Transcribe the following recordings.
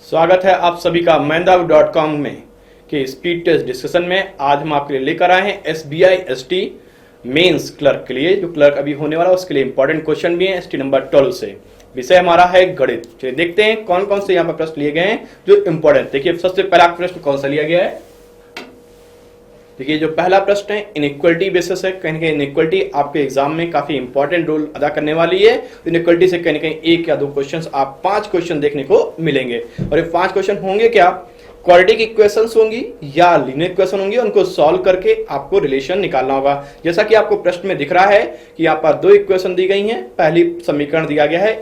स्वागत है आप सभी का Mendav.com में के स्पीड टेस्ट डिस्कशन में। आज हम आपके लिए लेकर आए हैं SBI ST मेंस क्लर्क के लिए, जो क्लर्क अभी होने वाला है उसके लिए इंपॉर्टेंट क्वेश्चन भी है ST नंबर 12 से। विषय हमारा है गणित। चलिए देखते हैं कौन कौन से यहाँ पर प्रश्न लिए गए हैं जो इंपॉर्टेंट। देखिए सबसे पहला प्रश्न कौन सा लिया गया है। देखिए जो पहला प्रश्न है इनइक्वलिटी बेसिस है। कहीं ना कहीं इनइक्वलिटी आपके एग्जाम में काफी इंपॉर्टेंट रोल अदा करने वाली है। इनइक्वलिटी से कहीं ना कहीं एक या दो क्वेश्चंस, आप 5 क्वेश्चन देखने को मिलेंगे। और ये 5 क्वेश्चन होंगे क्या, क्वाड्रेटिक इक्वेशंस होंगी या लीनियर इक्वेशन होंगी, उनको सॉल्व करके आपको रिलेशन निकालना होगा। जैसा कि आपको प्रश्न में दिख रहा है कि यहाँ पर 2 इक्वेशन दी गई हैं। पहली समीकरण दिया गया है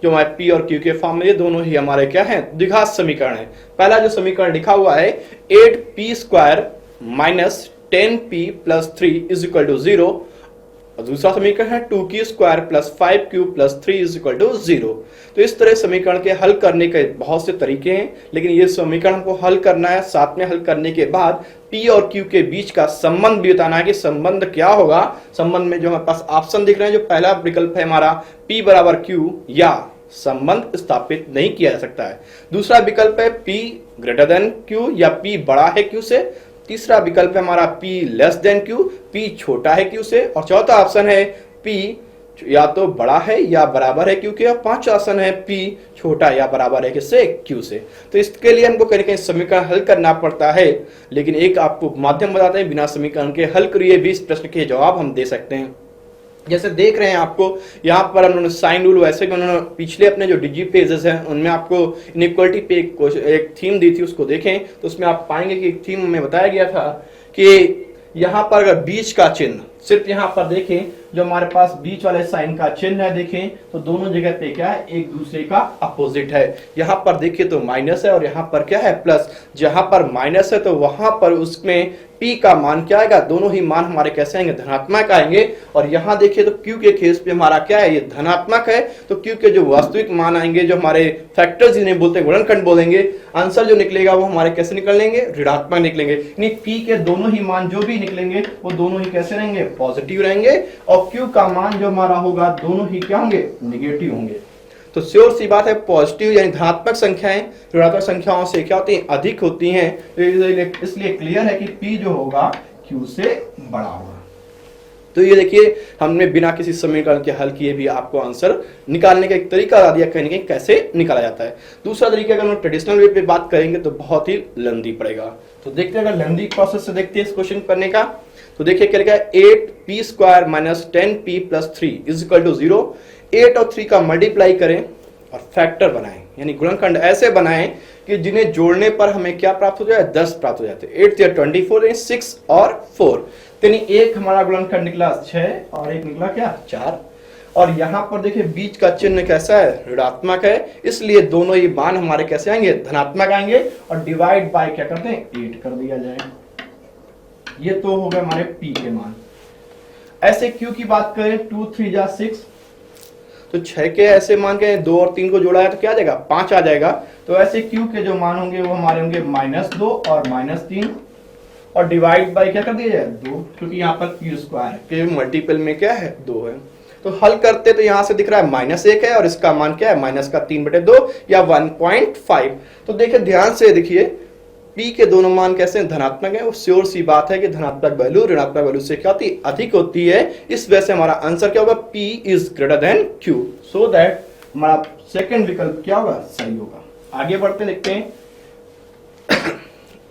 जो हमारे पी और क्यू के फॉर्म में, दोनों ही हमारे क्या है, द्विघात समीकरण है। पहला जो समीकरण लिखा हुआ है 8p² minus 10p plus 3 is equal to 0, और दूसरा समीकरण है 2q² plus 5q plus 3 is equal to 0। तो इस तरह समीकरण के हल करने के बहुत से तरीके हैं, लेकिन ये समीकरण हमको हल करना है। साथ में हल करने के बाद p और q के बीच का संबंध भी बताना है कि संबंध क्या होगा। संबंध में जो हमारे पास ऑप्शन दिख रहे हैं, जो पहला विकल्प है हमारा p बराबर q, या संबंध स्थापित नहीं किया जा सकता है। दूसरा विकल्प है p ग्रेटर देन q या p बड़ा है q से। तीसरा विकल्प है हमारा p less than q, p छोटा है q से। और चौथा ऑप्शन है p या तो बड़ा है या बराबर है q के। और पांचवा ऑप्शन है p छोटा या बराबर है किससे, q से। तो इसके लिए हमको कहीं ना कहीं समीकरण हल करना पड़ता है, लेकिन एक आपको माध्यम बताते हैं, बिना समीकरण के हल करिए भी इस प्रश्न के जवाब हम दे सकते हैं। जैसे देख रहे हैं आपको यहाँ पर उन्होंने साइन रूल, वैसे कि उन्होंने पिछले अपने जो डिजी पेजेस हैं उनमें आपको इनइक्वलिटी पे एक थीम दी थी, उसको देखें तो उसमें आप पाएंगे कि एक थीम में बताया गया था कि यहाँ पर अगर बीच का चिन्ह, सिर्फ यहाँ पर देखें जो हमारे पास बीच वाले साइन का चिन्ह है, देखें तो दोनों जगह पे क्या है, एक दूसरे का अपोजिट है। यहाँ पर देखिए तो माइनस है और यहाँ पर क्या है, प्लस। जहां पर माइनस है तो वहां पर उसमें p का मान क्या आएगा, दोनों ही मान हमारे कैसे आएंगे, धनात्मक आएंगे। और यहाँ देखिए तो q के केस पे हमारा क्या है, ये धनात्मक है, तो q के जो वास्तविक मान आएंगे, जो हमारे फैक्टर्स जिन्हें बोलते हैं, गुणनखंड बोलेंगे, आंसर जो निकलेगा वो हमारे कैसे निकलेंगे, ऋणात्मक निकलेंगे। यानी p के दोनों ही मान जो भी निकलेंगे वो दोनों ही कैसे रहेंगे, पॉजिटिव रहेंगे। और q का मान जो हमारा होगा दोनों ही क्या होंगे, निगेटिव होंगे। तो श्योर सी बात है, पॉजिटिव यानी धनात्मक संख्याएं ऋणात्मक संख्याओं से क्या होती हैं, अधिक होती हैं। तो इसलिए क्लियर है कि p जो होगा q से बड़ा होगा। तो ये देखिए हमने बिना किसी समीकरण के हल किए भी आपको आंसर निकालने का एक तरीका बता दिया, कहीं कैसे निकाला जाता है। दूसरा तरीका अगर हम ट्रेडिशनल वे पे बात करेंगे तो बहुत ही लेंथी पड़ेगा। तो देखते हैं अगर लेंथी प्रोसेस से देखते हैं इस क्वेश्चन करने का, तो देखिए क्या लिखा है, 8p² minus 10p plus 3 is equal to 0। 8 और 3 का मल्टीप्लाई करें और फैक्टर बनाएं, यानी गुणनखंड ऐसे बनाएं कि जिन्हें जोड़ने पर हमें क्या प्राप्त हो जाए, 10 प्राप्त हो जाते हैं। 8 या 24, 6 और 4, यानी एक हमारा गुणनखंड निकला 6 और एक निकला क्या, 4। और यहाँ पर देखिए बीच का चिन्ह कैसा है, ऋणात्मक है, इसलिए दोनों ही मान हमारे कैसे आएंगे, धनात्मक आएंगे। और डिवाइड बाय क्या करते हैं, 8 कर दिया जाए। ये तो हो गए हमारे p के मान। ऐसे q की बात करें, 2 3 जा 6, तो 6 के ऐसे मान के 2 और 3 को जोड़ा है तो क्या आ जाएगा, 5 आ जाएगा। तो ऐसे q के जो मान होंगे वो हमारे होंगे -2 और -3, और डिवाइड बाय क्या कर दिया जाए, 2, क्योंकि यहाँ पर q² के मल्टीपल में क्या है, 2 है। तो हल करते तो यहाँ से दिख रहा है -1 है और इसका मान क्या है, -3/2 या 1.5। तो देखिए ध्यान से देखिए p के दोनों मान कैसे धनात्मक है। वो श्योर सी बात है कि धनात्मक वैल्यू ऋणात्मक वैल्यू से क्या होती है, अधिक होती है। इस वजह से हमारा आंसर क्या होगा, p is greater than q, so that हमारा सेकंड विकल्प क्या होगा, सही होगा। आगे बढ़ते देखते हैं।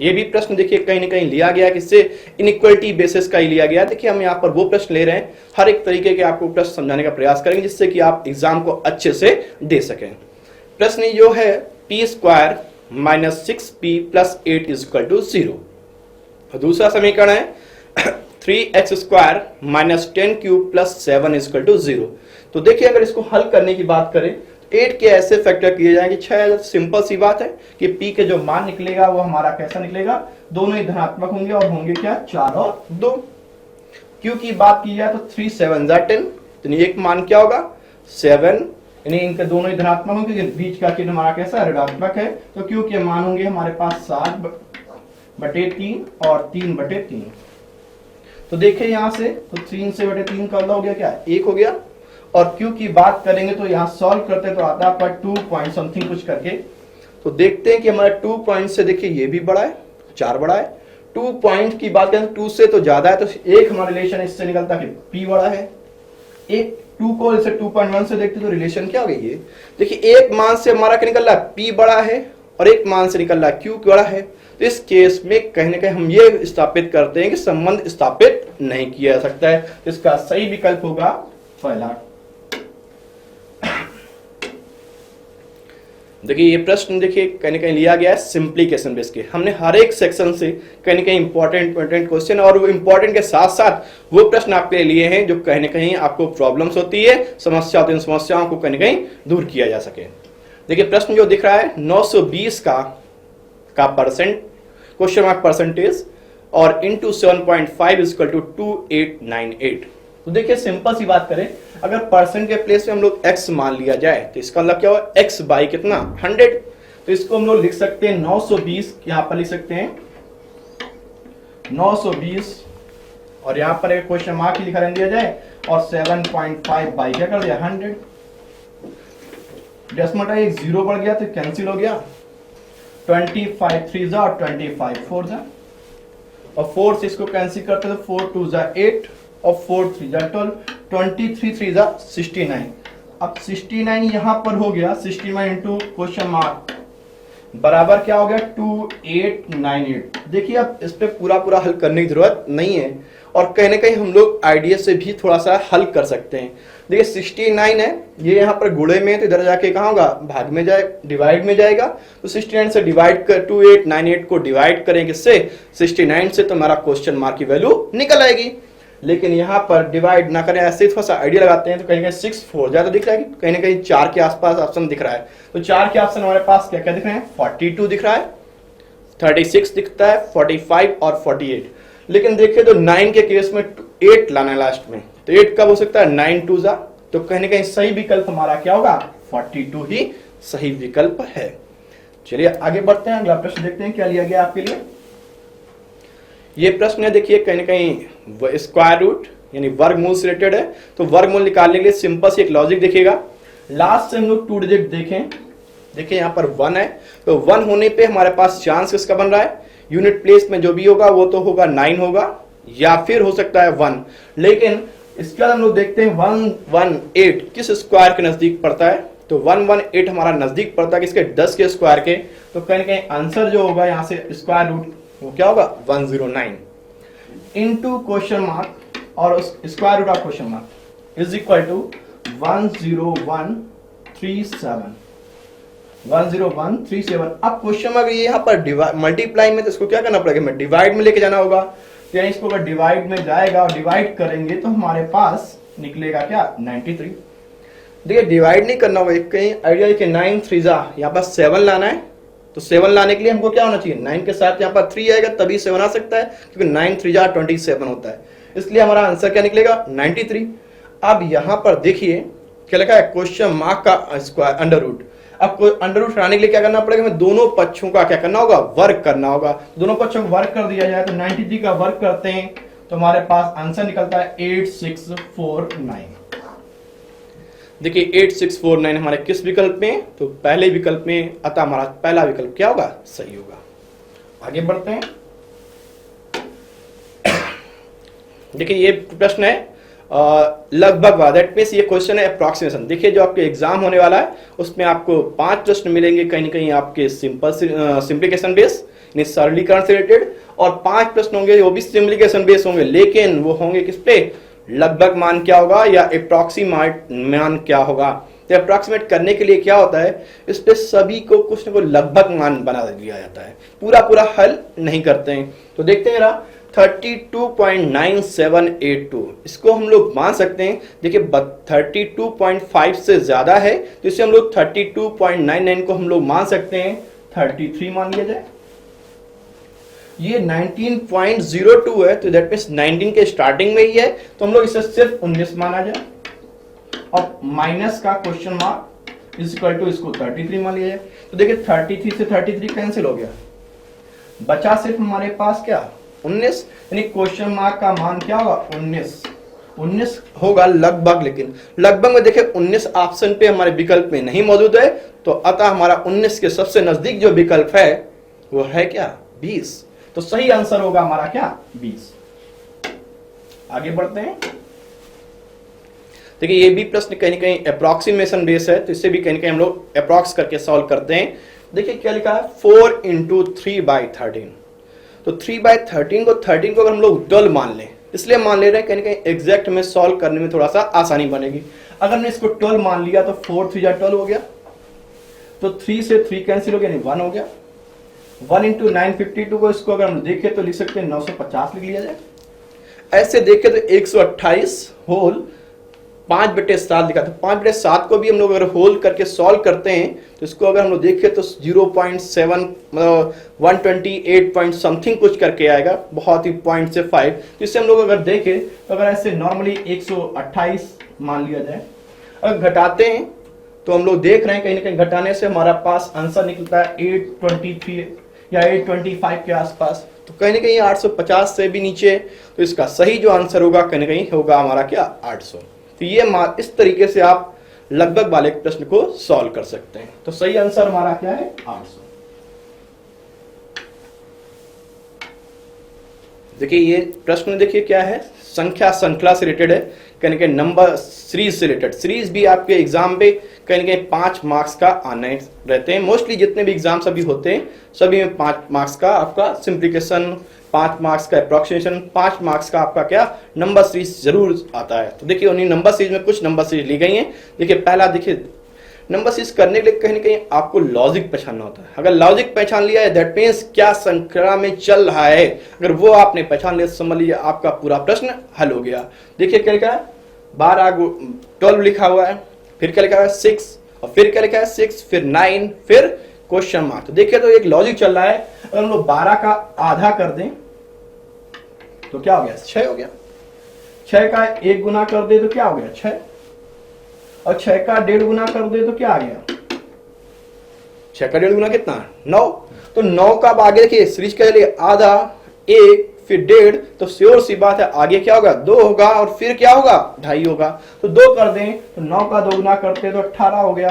ये भी प्रश्न देखिए कहीं ना कहीं लिया गया, किससे, इनइक्वलिटी बेसिस का ही लिया गया। देखिए हम यहाँ पर वो प्रश्न ले रहे हैं, हर एक तरीके के आपको प्रश्न समझाने का प्रयास करेंगे जिससे कि आप एग्जाम को अच्छे से दे सकें। प्रश्न जो है p² minus 6p plus 8 is equal to 0। और दूसरा समीकरण है 3x² minus 10q plus 7 is equal to 0। तो देखिए अगर इसको हल करने की बात करें, 8 के ऐसे फैक्टर किए जाएंगे 6। सिंपल सी बात है कि p के जो मान निकलेगा वो हमारा कैसा निकलेगा, दोनों ही धनात्मक होंगे और होंगे क्या, 4 और 2। q की बात की जाए तो 3 7 जा 10, तो एक मान क्या होगा, 7, यानी इनके दोनों ही धनात्मक होंगे, क्योंकि बीच का चिन्ह हमारा कैसा, ऋणात्मक है। तो q के मान होंगे हमारे पास 7/3 और 3/3। तो देखिए यहाँ से तो 3 से बटे 3 का हो गया क्या, 1 हो गया। और q की बात करेंगे तो यहाँ सॉल्व करते तो आता है पर 2 पॉइंट समथिंग कुछ करके, तो देखते हैं कि हमारा 2 पॉइंट से देखिए ये भी बड़ा है, 4 बड़ा है। 2 पॉइंट की बात करें 2 से तो ज्यादा है, तो एक हमारा रिलेशन इससे निकलता है कि P बड़ा है। एक 2 को इसे 2.1 से देखते तो रिलेशन क्या हो गई है, देखिए एक मान से हमारा क्या निकल रहा है, P बड़ा है, और एक मान से निकल रहा है Q बड़ा है। तो इस केस में कहीं ना कहीं हम ये स्थापित करते हैं कि संबंध स्थापित नहीं किया जा सकता है। तो इसका सही विकल्प होगा पहला। देखिए ये प्रश्न देखिए कहीं ना कहीं लिया गया है सिंप्लीकेशन बेस के। हमने हर एक सेक्शन से कहीं ना कहीं इंपॉर्टेंट क्वेश्चन और वो इंपॉर्टेंट के साथ साथ वो प्रश्न आपके लिए हैं जो कहीं ना कहीं आपको प्रॉब्लम्स होती है, समस्या होती है, उन समस्याओं को कहीं ना कहीं दूर किया जा सके। देखिए प्रश्न जो दिख रहा है 920 का परसेंट क्वेश्चन मार्क परसेंटेज और इंटू 7.5 इज इक्वल टू 2898। तो देखिए सिंपल सी बात करें, अगर परसेंट के प्लेस में हम लोग x मान लिया जाए तो इसका मतलब क्या होगा, x बाई कितना 100। तो इसको हम लोग लिख सकते हैं 920, यहां पर लिख सकते हैं 920 और यहां पर एक क्वेश्चन मार्क लिखा रहने दिया जाए और 7.5 बाई क्या कर दिया 100। डेसिमल एक जीरो बढ़ गया तो कैंसिल हो गया, 25 3 जा और 25 4 जा, और 4 से इसको कैंसिल करते तो 4 2 जा 8 और 4 3 जा 12, 23 3 जा 69। अब 69 यहां पर हो गया 69 इंटू क्वेश्चन मार्क बराबर क्या हो गया 2898। देखिए अब इस पे पूरा हल करने की जरूरत नहीं है और कहीं ना कहीं हम लोग आइडिया से भी थोड़ा सा हल कर सकते हैं। देखिए 69 है, ये यहाँ पर गुणे में तो इधर जाके कहाँ होगा, भाग में जाए, डिवाइड में जाएगा। तो 69 से डिवाइड कर 2898 को डिवाइड करेंगे इससे 69 से तो हमारा क्वेश्चन मार्क की वैल्यू निकल आएगी। लेकिन यहाँ पर डिवाइड ना करें, ऐसे थोड़ा सा आइडिया लगाते हैं तो कहीं 6 4 ज्यादा दिख रहा है, कहीं ना कहीं 4 के आसपास ऑप्शन दिख रहा है। तो 4 के ऑप्शन हमारे पास क्या क्या दिख रहे हैं, 42 दिख रहा है, 36 दिखता है, 45 और 48। लेकिन देखिए तो 9 के केस में 8 लाना है लास्ट में, तो 8 कब हो सकता है 9 2 जा, तो कहीं ना कहीं सही विकल्प हमारा क्या होगा 42 ही सही विकल्प है। चलिए आगे बढ़ते हैं, अगला प्रश्न देखते हैं क्या लिया गया आपके लिए। ये प्रश्न है देखिए कहीं ना कहीं स्क्वायर रूट यानी वर्गमूल से रिलेटेड है। तो वर्गमूल निकालने के लिए सिंपल सी एक लॉजिक देखिएगा, लास्ट से हम लोग 2 डिजिट देखें, देखिए यहाँ पर 1 है, तो 1 होने पे हमारे पास चांस किसका बन रहा है, यूनिट प्लेस में जो भी होगा वो तो होगा 9 होगा या फिर हो सकता है 1। लेकिन इसके बाद हम लोग देखते हैं 118 किस स्क्वायर के नजदीक पड़ता है, तो 118 हमारा नजदीक पड़ता है किसके 10 के स्क्वायर के। तो कहीं ना कहीं आंसर जो होगा यहाँ से स्क्वायर रूट वो क्या होगा 109 इंटू क्वेश्चन मार्क और square root of question mark is equal to 10137। अब क्वेश्चन मार्क ये यहाँ पर मल्टीप्लाई में तो इसको क्या करना पड़ेगा, डिवाइड में लेके जाना होगा। यानी इसको अगर डिवाइड में जाएगा और डिवाइड करेंगे तो हमारे पास निकलेगा क्या 93। देखिए डिवाइड नहीं करना होगा, कहीं आइडिया देखिए 9 3 जा, यहाँ पर 7 लाना है, तो 7 लाने के लिए हमको क्या होना चाहिए 9 के साथ यहाँ पर 3 आएगा तभी 7 आ सकता है, क्योंकि 9 3 जा 27 होता है, इसलिए हमारा आंसर क्या निकलेगा 93। अब यहाँ पर देखिए क्या लिखा है क्वेश्चन मार्क का स्क्वायर अंडर रूट। अब अंडर रूट हटाने के लिए क्या करना पड़ेगा, हमें दोनों पक्षों का क्या करना होगा वर्ग करना होगा। दोनों पक्षों को वर्ग कर दिया जाए तो 93 का वर्ग करते हैं तो हमारे पास आंसर निकलता है 8649। देखिए 8649 हमारे किस विकल्प में, तो पहले विकल्प में, अतः हमारा पहला विकल्प क्या होगा सही होगा। आगे बढ़ते हैं, देखिए ये प्रश्न है लगभग दैट मींस ये क्वेश्चन है अप्रोक्सीमेशन। देखिए जो आपके एग्जाम होने वाला है उसमें आपको 5 प्रश्न मिलेंगे कहीं ना कहीं आपके सिंप्लीकेशन बेस यानी सरलीकरण से रिलेटेड, और 5 प्रश्न होंगे वो भी सिंप्लीकेशन बेस होंगे, लेकिन वो होंगे किस पे, लगभग मान क्या होगा या अप्रोक्सीमेट मान क्या होगा। तो अप्रोक्सीमेट करने के लिए क्या होता है, इस पे सभी को कुछ न कुछ लगभग मान बना दिया जाता है, पूरा हल नहीं करते हैं। तो देखते हैं 32.9782 इसको हम लोग मान सकते हैं। देखिए 32.5 से ज्यादा है तो इसे हम लोग 32.99 को हम लोग मान सकते हैं 33 मान लिया जाए। ये 19.02 है तो दैट मींस 19 के स्टार्टिंग में ही है, तो हम लोग इसे सिर्फ 19 माना जाए और माइनस का question mark is equal to इसको 33 मान लिया जाए। तो देखिए 33 से 33 कैंसिल हो गया, बचा सिर्फ हमारे पास क्या 19, यानी क्वेश्चन मार्क का मान क्या होगा 19 होगा लगभग। लेकिन लगभग में देखिए 19 ऑप्शन पे हमारे विकल्प में नहीं मौजूद है, तो तो अतः हमारा 19 के सबसे नजदीक जो विकल्प है वो है क्या, 20। तो सही आंसर होगा हमारा क्या, 20। आगे बढ़ते हैं। देखिए ये भी प्रश्न कहीं ना कहीं अप्रोक्सीमेशन बेस है, तो इससे भी कहीं ना कहीं हम लोग अप्रोक्स करके सॉल्व करते हैं। देखिए क्या लिखा है, 4 इंटू 3/13। तो 3/13 को 13 को अगर हम लोग 12 मान लें, इसलिए मान ले रहे हैं कहीं ना कहीं एग्जैक्ट में सॉल्व करने में थोड़ा सा आसानी बनेगी। अगर हमने इसको 12 मान लिया तो 4 3 12 हो गया, तो 3 से 3 कैंसिल हो गया, यानी 1 हो गया। 1 इंटू 952 को इसको अगर हम देखें तो लिख सकते हैं 950 लिख लिया जाए। ऐसे देखें तो 128 होल 5/7 लिखा, तो 5/7 को भी हम लोग अगर होल करके सॉल्व करते हैं तो इसको अगर हम लोग देखें तो 0.7 मतलब 128 पॉइंट समथिंग कुछ करके आएगा, बहुत ही पॉइंट से 5। तो इससे हम लोग अगर देखें तो अगर ऐसे नॉर्मली 128 मान लिया जाए, अगर घटाते हैं तो हम लोग देख रहे हैं कहीं ना कहीं घटाने से हमारा पास आंसर निकलता है 823 या 825 के आसपास। तो कहीं ना कहीं 850 से भी नीचे, तो इसका सही जो आंसर होगा कहीं ना कहीं होगा हमारा क्या, 800। तो ये इस तरीके से आप लगभग वाले प्रश्न को सॉल्व कर सकते हैं। तो सही आंसर हमारा क्या है, 800। देखिए ये प्रश्न देखिए क्या है, संख्या श्रृंखला से रिलेटेड है, कहीं ना कहीं नंबर सीरीज से रिलेटेड। सीरीज भी आपके एग्जाम पे कहीं ना कहीं 5 मार्क्स का आने रहते हैं। मोस्टली जितने भी एग्जाम सभी होते हैं सभी में 5 मार्क्स का आपका सिंप्लीकेशन, 5 मार्क्स का अप्रोक्सीमेशन, 5 मार्क्स का आपका क्या नंबर सीरीज जरूर आता है। तो देखिए उन्हीं नंबर सीरीज में कुछ नंबर सीरीज ली गई हैं। देखिए पहला देखिए, नंबर सीरीज करने के लिए कहीं ना कहीं आपको लॉजिक पहचानना होता है। अगर लॉजिक पहचान लिया है दैट मीन्स क्या श्रृंखला में चल रहा है, अगर वो आपने पहचान लिया समझ लीजिए आपका पूरा प्रश्न हल हो गया। देखिए क्या लिखा है, 12 लिखा हुआ है, फिर क्या लिखा है 6, और फिर क्या लिखा है 6, फिर 9, फिर क्वेश्चन मार्क। तो देखिए तो एक लॉजिक चल रहा है, अगर हम लोग 12 का आधा कर दें तो क्या हो गया, 6 हो गया। 6 का 1 गुना कर दे तो क्या हो गया, 6, और 6 का 1.5 गुना कर दे तो क्या आ गया, 6 का 1.5 गुना कितना, 9। तो 9 का अब आगे देखिए सीरीज के लिए आधा, 1, फिर 1.5, तो श्योर सी बात है आगे क्या होगा, 2 होगा, और फिर क्या होगा, 2.5 होगा। तो 2 कर दें तो 9 का 2 गुना करते तो 18 हो गया।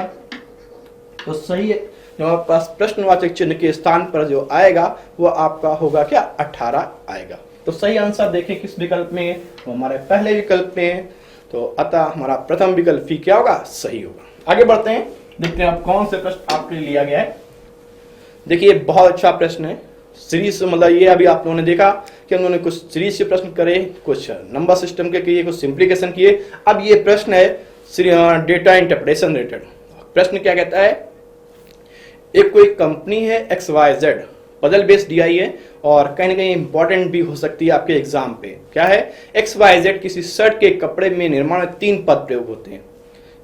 तो सही है, जो आपके पास प्रश्नवाचक चिन्ह के स्थान पर जो आएगा वो आपका होगा क्या, 18 आएगा। तो सही आंसर देखें किस विकल्प में है, वो हमारे पहले विकल्प में है। तो अतः हमारा प्रथम विकल्प ही क्या होगा, सही होगा। आगे बढ़ते हैं, देखते हैं अब कौन से प्रश्न आपके लिए लिया गया है। देखिए बहुत अच्छा प्रश्न है, सीरीज मतलब ये अभी आप लोगों ने देखा कि उन्होंने कुछ सीरीज से प्रश्न करे, कुछ नंबर सिस्टम के किए, कुछ सिंप्लीकेशन किए। अब ये प्रश्न है डेटा इंटरप्रिटेशन रिलेटेड। प्रश्न क्या कहता है, एक कोई कंपनी है XYZ, पजल बेस्ड DI है और कहीं ना कहीं इंपॉर्टेंट भी हो सकती है आपके एग्जाम पे। क्या है, XYZ किसी शर्ट के कपड़े में निर्माण में 3 पद प्रयोग होते हैं।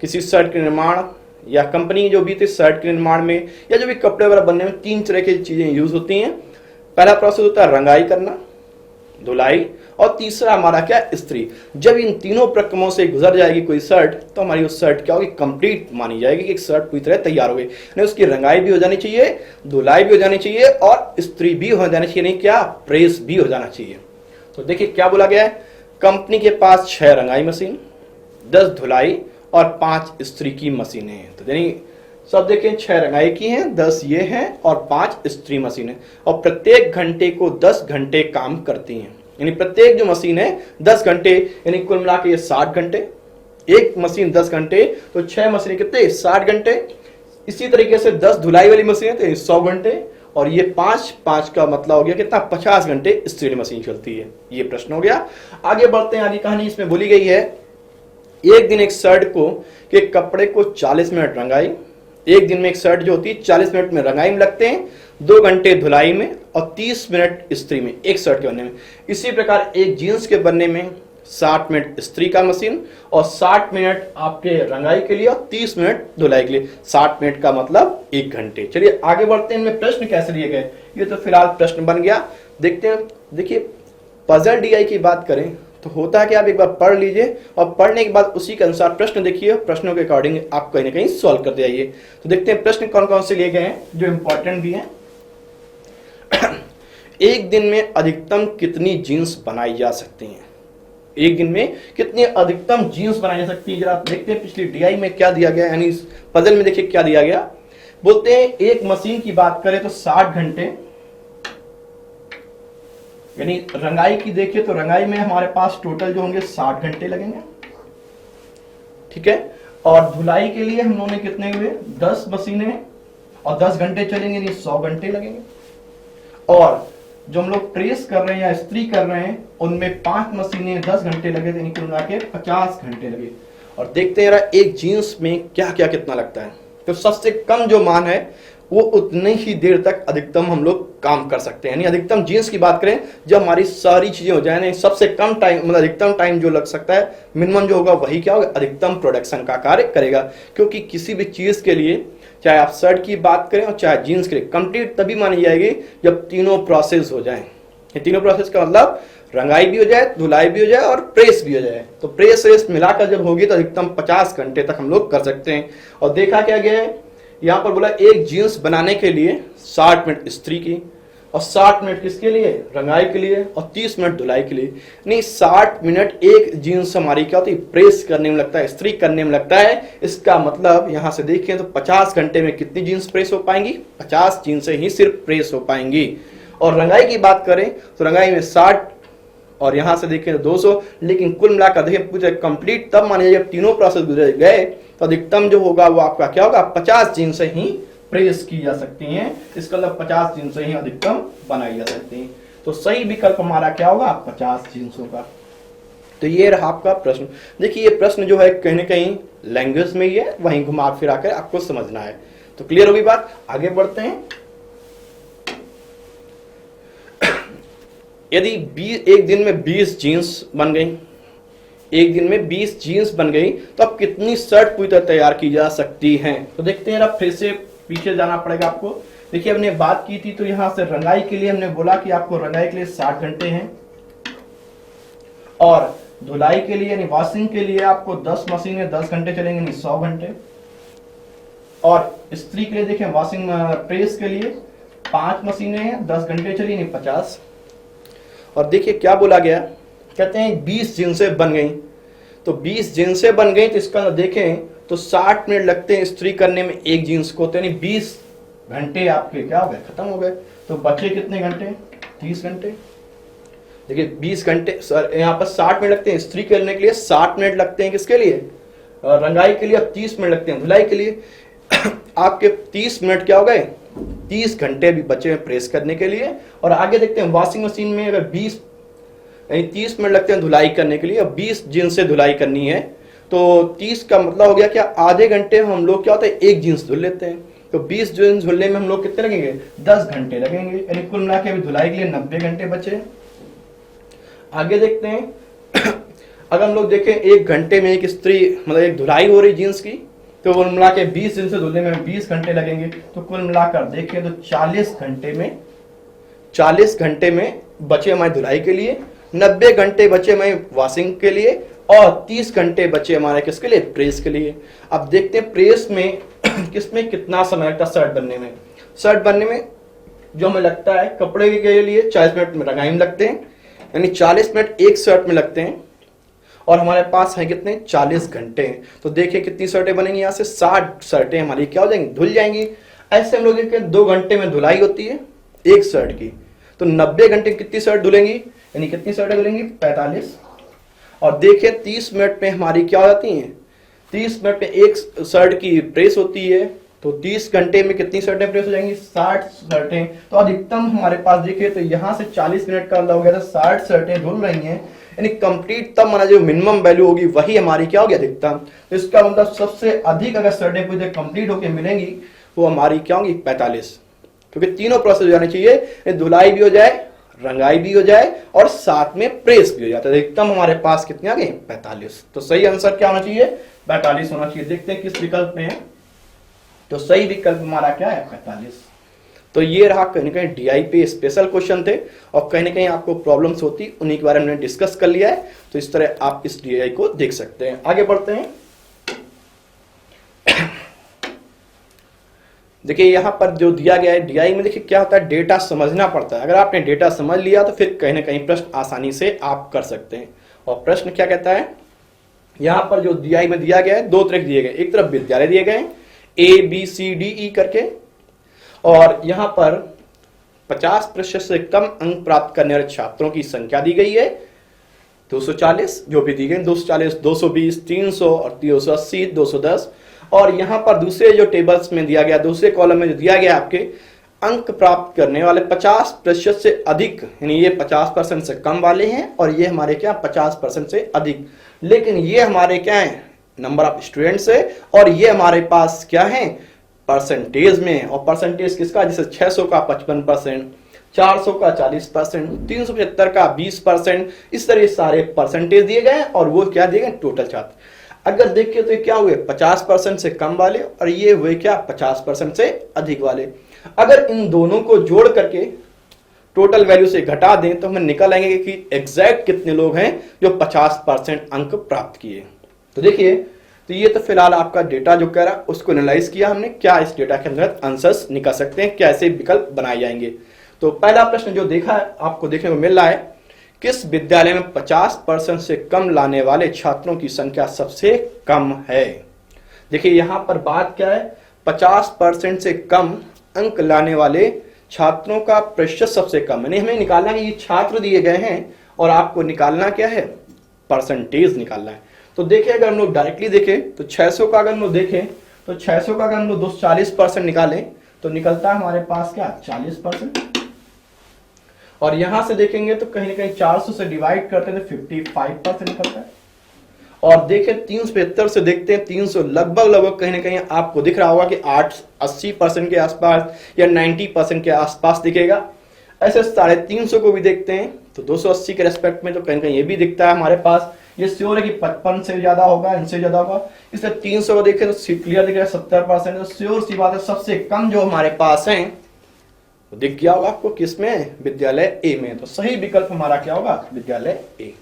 किसी शर्ट के निर्माण या कंपनी जो भी थी शर्ट के निर्माण में या जो भी कपड़े वगैरह बनने में 3 तरह की चीजें यूज होती हैं। पहला प्रोसेस होता है रंगाई करना, धुलाई, और तीसरा हमारा क्या, इस्त्री। जब इन तीनों प्रक्रमों से गुजर जाएगी कोई शर्ट तो हमारी उस शर्ट क्या होगी, कंप्लीट मानी जाएगी कि एक शर्ट पूरी तरह तैयार हो गई। नहीं उसकी रंगाई भी हो जानी चाहिए, धुलाई भी हो जानी चाहिए और इस्त्री भी हो जानी चाहिए, नहीं क्या, प्रेस भी हो जाना चाहिए। तो देखिए क्या बोला गया है, कंपनी के पास 6 रंगाई मशीन, 10 धुलाई और 5 इस्त्री की मशीनें हैं। तो यानी सब देखें 6 रंगाई की हैं, 10 ये हैं और 5 इस्त्री मशीन है, और प्रत्येक घंटे को 10 घंटे काम करती हैं। यानी प्रत्येक जो मशीन है 10 घंटे, यानी कुल मिला के ये 60 घंटे। एक मशीन 10 घंटे तो 6 मशीनें कितने, 60 घंटे। इसी तरीके से 10 धुलाई वाली मशीन है तो 100 घंटे, और ये 5 का मतलब हो गया कितना, 50 घंटे इस्त्री मशीन चलती है। ये प्रश्न हो गया। आगे बढ़ते हैं, आगे कहानी इसमें बोली गई है, एक दिन एक शर्ट को के कपड़े को 40 मिनट रंगाई, एक दिन में एक शर्ट जो होती है 40 मिनट में रंगाई में लगते हैं, 2 घंटे धुलाई में और 30 मिनट इस्त्री में, एक शर्ट के बनने में। इसी प्रकार एक जीन्स के बनने में 60 मिनट इस्त्री का मशीन और 60 मिनट आपके रंगाई के लिए और 30 मिनट धुलाई के लिए, 60 मिनट का मतलब 1 घंटे। चलिए आगे बढ़ते हैं, इनमें प्रश्न कैसे लिए गए, ये तो फिलहाल प्रश्न बन गया। देखते हैं, देखिए पजल DI की बात करें तो होता है कि आप एक बार पढ़ लीजिए और पढ़ने के बाद उसी के अनुसार प्रश्न देखिए, प्रश्नों के अकॉर्डिंग आप कहीं ना कहीं सॉल्व कर जाइए। तो देखते हैं प्रश्न कौन कौन से लिए गए हैं जो इंपॉर्टेंट भी हैं। एक दिन में अधिकतम कितनी जीन्स बनाई जा सकती हैं, एक दिन में कितनी अधिकतम जीन्स बनाई जा सकती है। जरा आप देखते हैं पिछली DI में क्या दिया गया, यानी पजल में देखिए क्या दिया गया बोलते हैं एक मशीन की बात करें तो 60 घंटे, यानी रंगाई की देखिए तो रंगाई में हमारे पास टोटल जो होंगे 60 घंटे लगेंगे, ठीक है। और धुलाई के लिए हम लोगों ने कितने हुए 10 मशीनें और 10 घंटे चलेंगे, यानी 100 घंटे लगेंगे। और जो हम लोग प्रेस कर रहे हैं या इस्त्री कर रहे हैं उनमें 5 मशीनें 10 घंटे लगे, यानी कुल मिला के 50 घंटे लगे। और देखते हैं एक जीन्स में क्या क्या कितना लगता है। तो सबसे कम जो मान है वो उतनी ही देर तक अधिकतम हम लोग काम कर सकते हैं, यानी अधिकतम जीन्स की बात करें जब हमारी सारी चीजें हो जाए, नहीं सबसे कम टाइम मतलब अधिकतम टाइम जो लग सकता है मिनिमम जो होगा वही क्या होगा अधिकतम प्रोडक्शन का कार्य करेगा। क्योंकि किसी भी चीज के लिए चाहे आप शर्ट की बात करें और चाहे जीन्स के लिए कंप्लीट तभी मानी जाएगी जब तीनों प्रोसेस हो जाए। ये तीनों प्रोसेस का मतलब रंगाई भी हो जाए, धुलाई भी हो जाए और प्रेस भी हो जाए। तो प्रेस रेस मिलाकर जब होगी तो अधिकतम 50 घंटे तक हम लोग कर सकते हैं। और देखा क्या गया है यहाँ पर बोला एक जीन्स बनाने के लिए 60 मिनट इस्त्री की और 60 मिनट किसके लिए रंगाई के लिए और 30 मिनट धुलाई के लिए। नहीं 60 मिनट एक जीन्स हमारी क्या होती है प्रेस करने में लगता है, इस्त्री करने में लगता है। इसका मतलब यहां से देखें तो 50 घंटे में कितनी जीन्स प्रेस हो पाएंगी, 50 जीन्सें ही सिर्फ प्रेस हो पाएंगी। और रंगाई की बात करें तो रंगाई में 60 और यहां से देखें तो 200, लेकिन कुल मिलाकर देखें पूरे कंप्लीट तब माने जब तीनों प्रोसेस गुजर गए तो अधिकतम जो होगा वो आपका क्या होगा 50 जीन्सें ही प्रेस की जा सकती हैं। इसका मतलब 50 जीन्सें ही अधिकतम बनाई जा सकती हैं। तो सही विकल्प हमारा क्या होगा 50 जीन्स होगा। तो ये रहा आपका प्रश्न। देखिए ये प्रश्न जो है कहीं ना कहीं लैंग्वेज में ही है, वहीं घुमा फिरा कर आपको समझना है। तो क्लियर होगी बात, आगे बढ़ते हैं। यदि एक दिन में 20 जीन्स बन गई, एक दिन में 20 जीन्स बन गई तो अब कितनी शर्ट पूरी तरह तैयार की जा सकती हैं। तो देखते हैं फिर से पीछे जाना पड़ेगा आपको। देखिए हमने बात की थी तो यहां से रंगाई के लिए हमने बोला कि आपको रंगाई के लिए 60 घंटे हैं और धुलाई के लिए यानी वॉशिंग के लिए आपको 10 मशीनें 10 घंटे चलेंगे, यानी 100 घंटे। और इस्त्री के लिए देखें वॉशिंग प्रेस के लिए 5 मशीनें हैं 10 घंटे चली, यानी 50। और देखिए क्या बोला गया, कहते हैं 20 जीन्सें बन गई। तो 20 जीन्सें बन गई तो इसका देखें तो 60 मिनट लगते हैं इस्त्री करने में एक जीन्स को, तो यानी 20 घंटे आपके क्या हो गए खत्म हो गए। तो बचे कितने घंटे 30 घंटे। देखिए 20 घंटे सर यहाँ पर 60 मिनट लगते हैं इस्त्री करने के लिए, 60 मिनट लगते हैं किसके लिए रंगाई के लिए, 30 मिनट लगते हैं धुलाई के लिए। आपके 30 मिनट क्या हो गए 30 घंटे भी बचे हैं प्रेस करने के लिए। और आगे देखते हैं वॉशिंग मशीन में अगर 20 यानी 30 मिनट लगते हैं धुलाई करने के लिए और 20 जीन्स से धुलाई करनी है तो 30 का मतलब हो गया क्या आधे घंटे हम लोग क्या होता है एक जीन्स धुल लेते हैं। तो 20 जीन्स धुलने में हम लोग कितने लगेंगे 10 घंटे लगेंगे, यानी कुल मिला के अभी धुलाई के लिए 90 घंटे बचे। आगे देखते हैं अगर हम लोग देखें 1 घंटे में एक इस्त्री मतलब एक धुलाई हो रही जीन्स की तो कुल मिला के 20 जीन्स से धुलने में 20 घंटे लगेंगे। तो कुल मिलाकर देखें तो 40 घंटे में बचे हमारे धुलाई के लिए, 90 घंटे बचे हमारे वॉशिंग के लिए और 30 घंटे बचे हमारे किसके लिए प्रेस के लिए। अब देखते हैं प्रेस में किसमें कितना समय लगता है शर्ट बनने में। शर्ट बनने में जो हमें लगता है कपड़े के लिए 40 मिनट में रंगाई में लगते हैं, यानी 40 मिनट एक शर्ट में लगते हैं और हमारे पास है कितने 40 घंटे। तो देखिए कितनी शर्टें बनेंगी, यहाँ से 60 शर्टें हमारी क्या हो जाएंगी धुल जाएंगी। ऐसे हम लोग देखते हैं 2 घंटे में धुलाई होती है एक शर्ट की, तो 90 घंटे कितनी शर्ट धुलेंगी, यानी कितनी शर्टें धुलेंगी 45। और देखिए 30 मिनट में हमारी क्या हो जाती हैं 30 मिनट में एक शर्ट की प्रेस होती है, तो 30 घंटे में कितनी शर्टें प्रेस हो जाएंगी 60 शर्टें। तो अधिकतम हमारे पास देखिए तो यहाँ से 40 मिनट का हो गया था 60 शर्टें धुल रही हैं, यानी कंप्लीट तब माना जो मिनिमम वैल्यू होगी वही हमारी क्या होगी अधिकतम। तो इसका मतलब सबसे अधिक अगर शर्टें पूरी कंप्लीट होकर मिलेंगी वो हमारी क्या होगी 45, क्योंकि तीनों प्रोसेस हो जाने चाहिए, धुलाई भी हो जाए रंगाई भी हो जाए और साथ में प्रेस भी हो जाता है। अधिकतम हमारे पास कितने आ गए 45। तो सही आंसर क्या होना चाहिए 45 होना चाहिए। देखते हैं किस विकल्प में है, तो सही विकल्प हमारा क्या है 45। तो ये रहा कहीं ना कहीं डीआई पे स्पेशल क्वेश्चन थे और कहीं ना कहीं आपको प्रॉब्लम्स होती उन्हीं के बारे में हमने डिस्कस कर लिया है। तो इस तरह आप इस डीआई को देख सकते हैं। आगे बढ़ते हैं। देखिए यहाँ पर जो दिया गया है डीआई में, देखिए क्या होता है डेटा समझना पड़ता है। अगर आपने डेटा समझ लिया तो फिर कहीं ना कहीं प्रश्न आसानी से आप कर सकते हैं। और प्रश्न क्या कहता है यहाँ पर जो डीआई में दिया गया है 2 तरह दिए गए, एक तरफ विद्यालय दिए गए ABCDE करके, और यहां पर 50% से कम अंक प्राप्त करने वाले छात्रों की संख्या दी गई है 240, जो भी दी गई 240, 220, 300 और 380, 210। और यहां पर दूसरे जो टेबल्स में दिया गया, दूसरे कॉलम में जो दिया गया आपके अंक प्राप्त करने वाले 50% से अधिक, यानी ये 50% से कम वाले हैं और ये हमारे क्या 50% से अधिक, लेकिन ये हमारे क्या है नंबर ऑफ स्टूडेंट्स है, और ये हमारे पास क्या है परसेंटेज में। और परसेंटेज किसका, जैसे 600 का 55%, 400 का 40%, 375 का 20%, इस तरह सारे परसेंटेज दिए गए और वो क्या दिए गए टोटल छात्र। अगर देखिए तो ये क्या हुए 50% से कम वाले और ये हुए क्या 50% से अधिक वाले। अगर इन दोनों को जोड़ करके टोटल वैल्यू से घटा दें तो हम निकल आएंगे कि एग्जैक्ट कितने लोग हैं जो 50% अंक प्राप्त किए। तो देखिए, तो ये तो फिलहाल आपका डेटा जो कह रहा है उसको एनालाइज किया हमने, क्या इस डेटा के अंदर आंसर्स निकल सकते हैं, कैसे विकल्प बनाए जाएंगे। तो पहला प्रश्न जो देखा है आपको देखने को मिल रहा है, किस विद्यालय में 50% से कम लाने वाले छात्रों की संख्या सबसे कम है। देखिए यहां पर बात क्या है, 50% से कम अंक लाने वाले छात्रों का प्रतिशत सबसे कम, यानी हमें निकालना है ये छात्र दिए गए हैं और आपको निकालना क्या है परसेंटेज निकालना है। तो देखिए अगर हम लोग डायरेक्टली देखें तो 600 का अगर हम लोग देखें तो 600 का अगर हम लोग 240% निकालें तो निकलता है हमारे पास क्या 40%। और यहां से देखेंगे तो कहीं ना कहीं 400 से डिवाइड करते हैं तो 55% निकलता है। और देखें 375 से देखते हैं 300 लगभग कहीं ना कहीं आपको दिख रहा होगा कि 80% के आसपास या 90% के आसपास दिखेगा। ऐसे 350 को भी देखते हैं तो 280 के रेस्पेक्ट में तो कहीं कहीं ये भी दिखता है हमारे पास। ये श्योर है कि 55 से ज्यादा होगा, इनसे ज्यादा होगा। इसलिए 300 को देखें तो क्लियर दिख रहा है 70%। तो श्योर सी बात है सबसे कम जो हमारे पास है तो दिख गया होगा आपको किसमें, विद्यालय ए में। तो सही विकल्प हमारा क्या होगा विद्यालय ए।